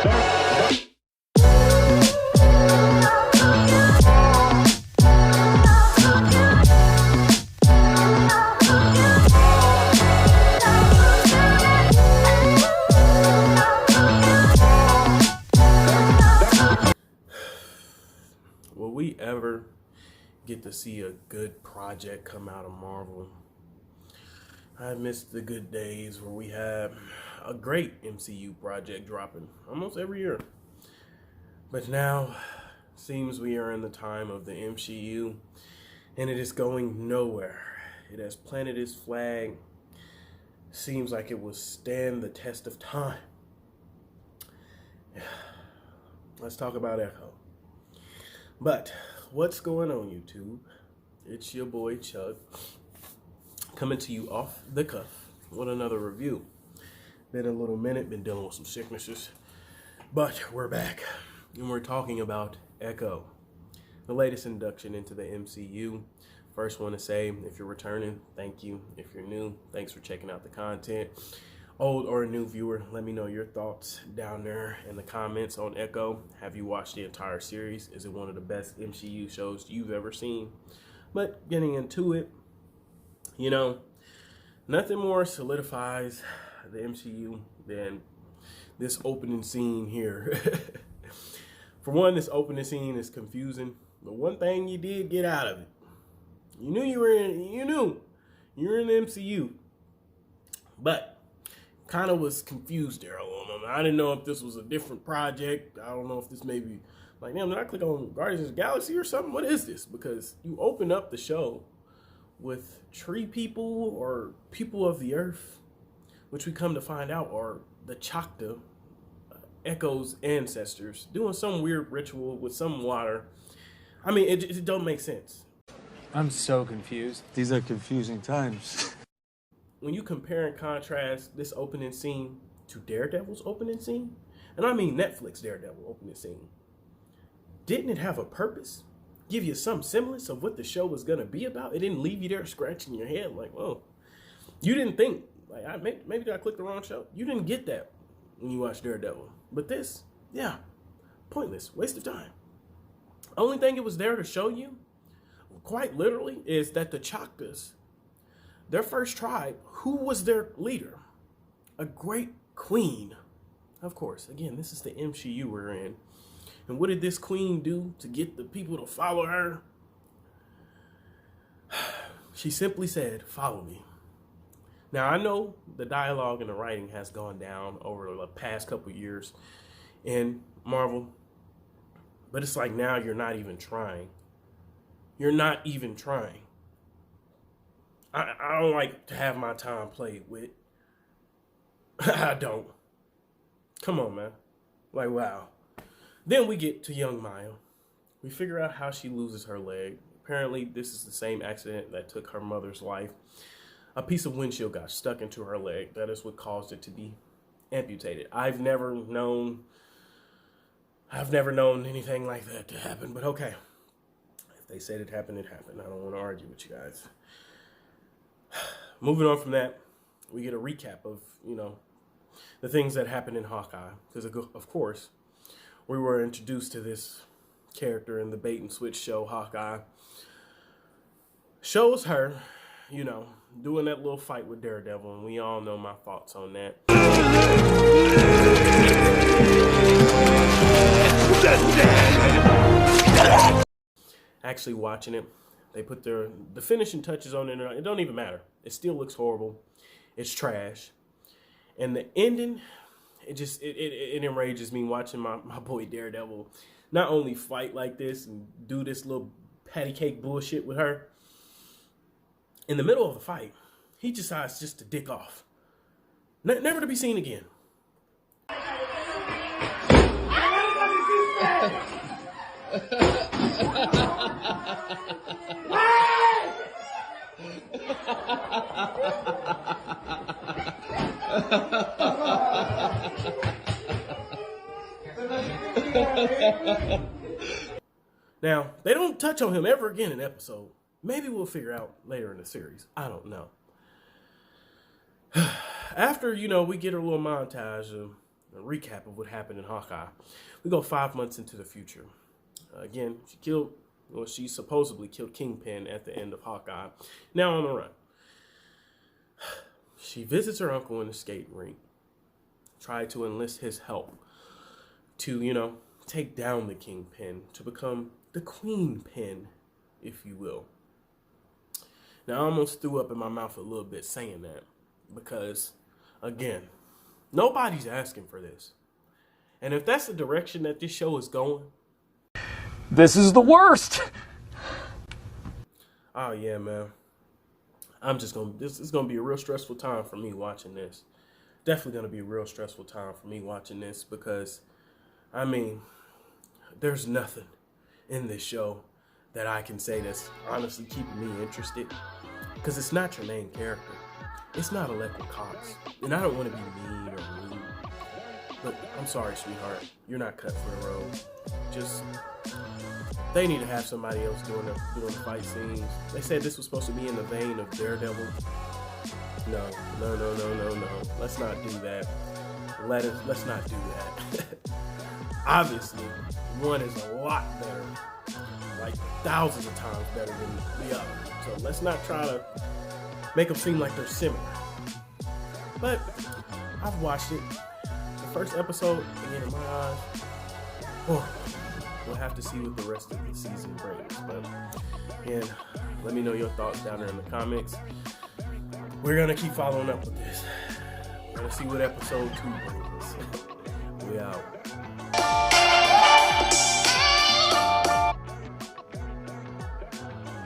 Will we ever get to see a good project come out of Marvel? I missed the good days where we had a great MCU project dropping almost every year. But now, seems we are in the time of the MCU, and it is going nowhere. It has planted its flag. Seems like it will stand the test of time. Let's talk about Echo. But what's going on, YouTube? It's your boy Chuck coming to you off the cuff with another review. Been a little minute, been dealing with some sicknesses, but we're back and we're talking about Echo, the latest induction into the MCU. First, want to say, if you're returning, thank you. If you're new, thanks for checking out the content. Old or a new viewer, let me know your thoughts down there in the comments on Echo. Have you watched the entire series? Is it one of the best MCU shows you've ever seen? But getting into it, you know, nothing more solidifies the MCU than this opening scene here. For one, this opening scene is confusing, but one thing you did get out of it, you knew you were in the MCU, but kind of was confused there a little moment. I didn't know if this was a different project. I don't know if this may be like, damn, did I click on Guardians of the Galaxy or something? What is this? Because you open up the show with tree people or people of the earth, which we come to find out are the Chakta, Echo's ancestors, doing some weird ritual with some water. I mean, it don't make sense. I'm so confused. These are confusing times. When you compare and contrast this opening scene to Daredevil's opening scene, and I mean Netflix Daredevil opening scene, didn't it have a purpose? Give you some semblance of what the show was going to be about? It didn't leave you there scratching your head like, whoa. You didn't think, like, maybe I clicked the wrong show. You didn't get that when you watched Daredevil. But this, yeah, pointless, waste of time. Only thing it was there to show you, quite literally, is that the Chaktas, their first tribe, who was their leader? A great queen. Of course, again, this is the MCU we're in. And what did this queen do to get the people to follow her? She simply said, follow me. Now, I know the dialogue and the writing has gone down over the past couple years in Marvel, but it's like now you're not even trying. You're not even trying. I don't like to have my time played with. I don't. Come on, man. Like, wow. Then we get to young Maya. We figure out how she loses her leg. Apparently, this is the same accident that took her mother's life. A piece of windshield got stuck into her leg. That is what caused it to be amputated. I've never known anything like that to happen, but okay. If they said it happened, it happened. I don't want to argue with you guys. Moving on from that, we get a recap of, the things that happened in Hawkeye. Because, of course, we were introduced to this character in the bait and switch show, Hawkeye. Shows her, doing that little fight with Daredevil. And we all know my thoughts on that. Actually watching it, they put the finishing touches on it. It don't even matter. It still looks horrible. It's trash. And the ending, it enrages me watching my boy Daredevil not only fight like this and do this little patty cake bullshit with her. In the middle of the fight, he decides just to dick off. Never to be seen again. Now, they don't touch on him ever again in an episode. Maybe we'll figure out later in the series. I don't know. After, we get a little montage of a recap of what happened in Hawkeye. We go 5 months into the future. Again, she supposedly killed Kingpin at the end of Hawkeye. Now on the run. She visits her uncle in the skating rink. Tried to enlist his help to, take down the Kingpin, to become the Queen Pin, if you will. Now, I almost threw up in my mouth a little bit saying that because, again, nobody's asking for this. And if that's the direction that this show is going, This is the worst! oh yeah, man. This is gonna be a real stressful time for me watching this. Definitely gonna be a real stressful time for me watching this because, there's nothing in this show that I can say that's honestly keeping me interested. Because it's not your main character. It's not Electra Cox. And I don't want to be mean or rude. But I'm sorry, sweetheart. You're not cut for the role. They need to have somebody else doing the fight scenes. They said this was supposed to be in the vein of Daredevil. No. Let's not do that. Let's not do that. Obviously, one is a lot better, like thousands of times better than the other. So let's not try to make them seem like they're similar. But I've watched it. The first episode, again, in my eyes, we'll have to see what the rest of the season brings. But again, let me know your thoughts down there in the comments. We're gonna keep following up with this. We're gonna see what episode 2 brings. We out.